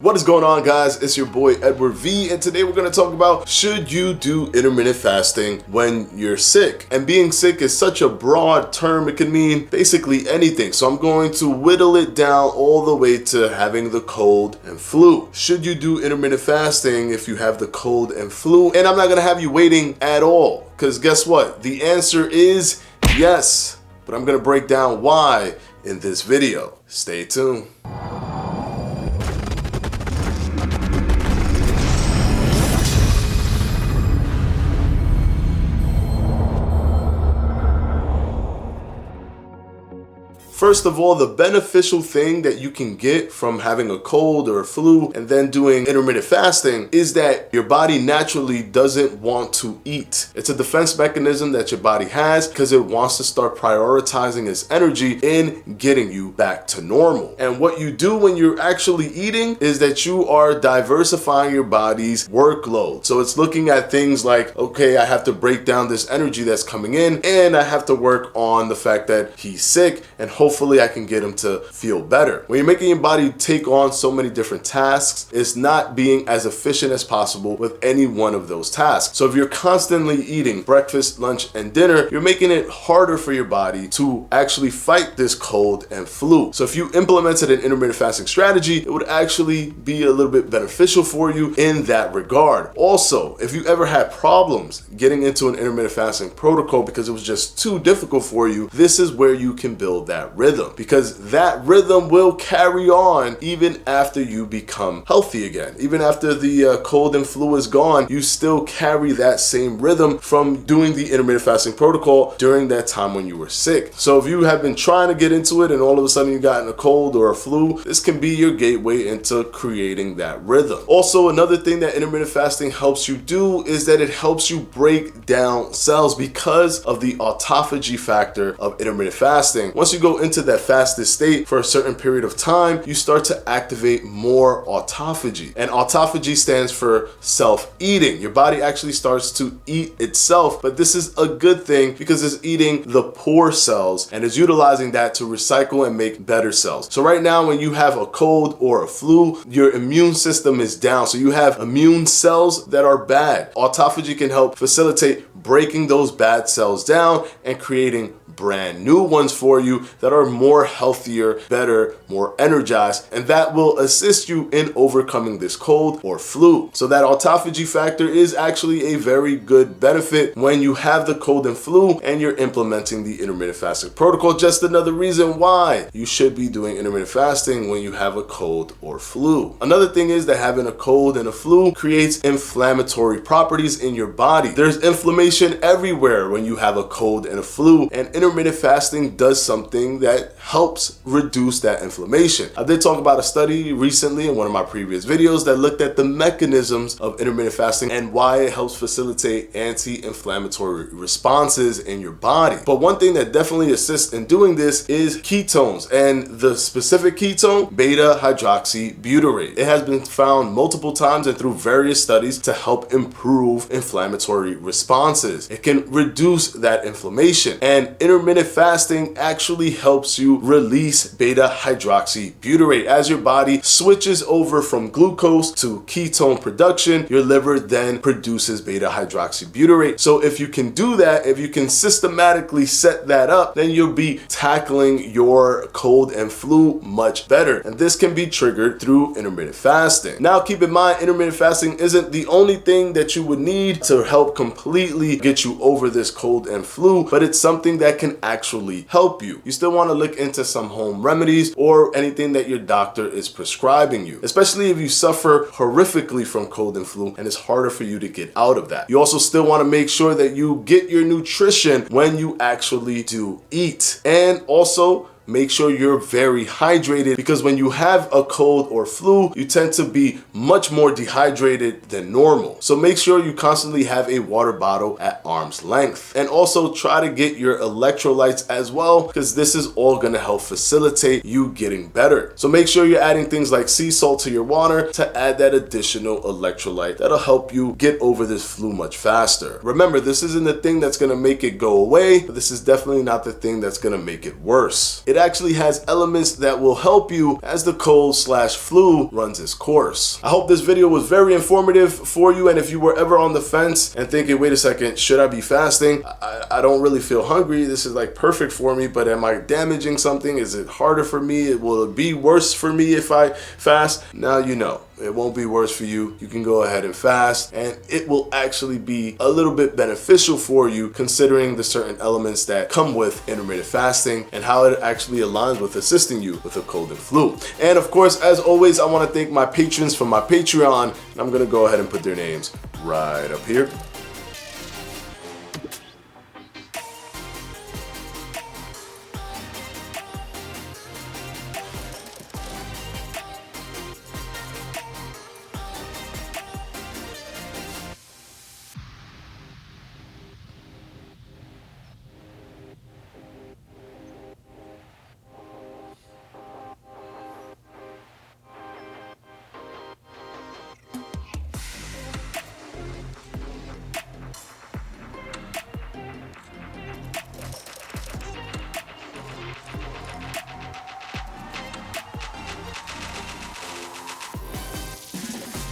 What is going on, guys? It's your boy Edward V, and today we're going to talk about should you do intermittent fasting when you're sick. And being sick is such a broad term, it can mean basically anything. So I'm going to whittle it down all the way to having the cold and flu. Should you do intermittent fasting if you have the cold and flu? And I'm not going to have you waiting at all, because guess what? The answer is yes, but I'm going to break down why in this video. Stay tuned. First of all, the beneficial thing that you can get from having a cold or a flu and then doing intermittent fasting is that your body naturally doesn't want to eat. It's a defense mechanism that your body has because it wants to start prioritizing its energy in getting you back to normal. And what you do when you're actually eating is that you are diversifying your body's workload. So it's looking at things like, okay, I have to break down this energy that's coming in, and I have to work on the fact that he's sick, and hopefully I can get him to feel better. When you're making your body take on so many different tasks, it's not being as efficient as possible with any one of those tasks. So if you're constantly eating breakfast, lunch, and dinner, you're making it harder for your body to actually fight this cold and flu. So if you implemented an intermittent fasting strategy, it would actually be a little bit beneficial for you in that regard. Also, if you ever had problems getting into an intermittent fasting protocol because it was just too difficult for you, this is where you can build that rhythm, because that rhythm will carry on even after you become healthy again. Even after the cold and flu is gone, you still carry that same rhythm from doing the intermittent fasting protocol during that time when you were sick. So if you have been trying to get into it and all of a sudden you gotten a cold or a flu, this can be your gateway into creating that rhythm. Also, another thing that intermittent fasting helps you do is that it helps you break down cells because of the autophagy factor of intermittent fasting. Once you go into that fasted state for a certain period of time, you start to activate more autophagy. And autophagy stands for self-eating. Your body actually starts to eat itself, but this is a good thing because it's eating the poor cells and is utilizing that to recycle and make better cells. So right now, when you have a cold or a flu, your immune system is down. So you have immune cells that are bad. Autophagy can help facilitate breaking those bad cells down and creating brand new ones for you that are more healthier, better, more energized, and that will assist you in overcoming this cold or flu. So that autophagy factor is actually a very good benefit when you have the cold and flu and you're implementing the intermittent fasting protocol. Just another reason why you should be doing intermittent fasting when you have a cold or flu. Another thing is that having a cold and a flu creates inflammatory properties in your body. There's inflammation everywhere when you have a cold and a flu, and intermittent fasting does something that helps reduce that inflammation. I did talk about a study recently in one of my previous videos that looked at the mechanisms of intermittent fasting and why it helps facilitate anti-inflammatory responses in your body. But one thing that definitely assists in doing this is ketones, and the specific ketone, beta-hydroxy butyrate. It has been found multiple times and through various studies to help improve inflammatory responses. It can reduce that inflammation, and intermittent fasting actually helps you release beta-hydroxy butyrate. As your body switches over from glucose to ketone production, your liver then produces beta-hydroxy butyrate. So if you can do that, if you can systematically set that up, then you'll be tackling your cold and flu much better. And this can be triggered through intermittent fasting. Now, keep in mind, intermittent fasting isn't the only thing that you would need to help completely get you over this cold and flu, but it's something that can actually help you. You still want to look into some home remedies or anything that your doctor is prescribing you, especially if you suffer horrifically from cold and flu and it's harder for you to get out of that. You also still want to make sure that you get your nutrition when you actually do eat, and also make sure you're very hydrated, because when you have a cold or flu, you tend to be much more dehydrated than normal. So make sure you constantly have a water bottle at arm's length. And also try to get your electrolytes as well, because this is all going to help facilitate you getting better. So make sure you're adding things like sea salt to your water to add that additional electrolyte that'll help you get over this flu much faster. Remember, this isn't the thing that's going to make it go away, but this is definitely not the thing that's going to make it worse. It actually has elements that will help you as the cold/flu runs its course. I hope this video was very informative for you, and if you were ever on the fence and thinking, wait a second, should I be fasting? I don't really feel hungry. This is like perfect for me, but am I damaging something? Is it harder for me? Will it be worse for me if I fast? Now you know. It won't be worse for you. You can go ahead and fast, and it will actually be a little bit beneficial for you considering the certain elements that come with intermittent fasting and how it actually aligns with assisting you with a cold and flu. And of course, as always, I want to thank my patrons from my Patreon, and I'm going to go ahead and put their names right up here.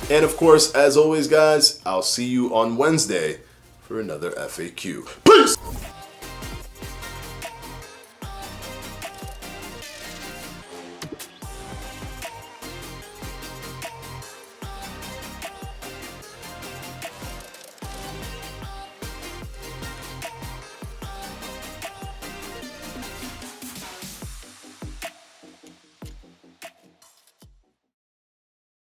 And of course, as always, guys, I'll see you on Wednesday for another FAQ.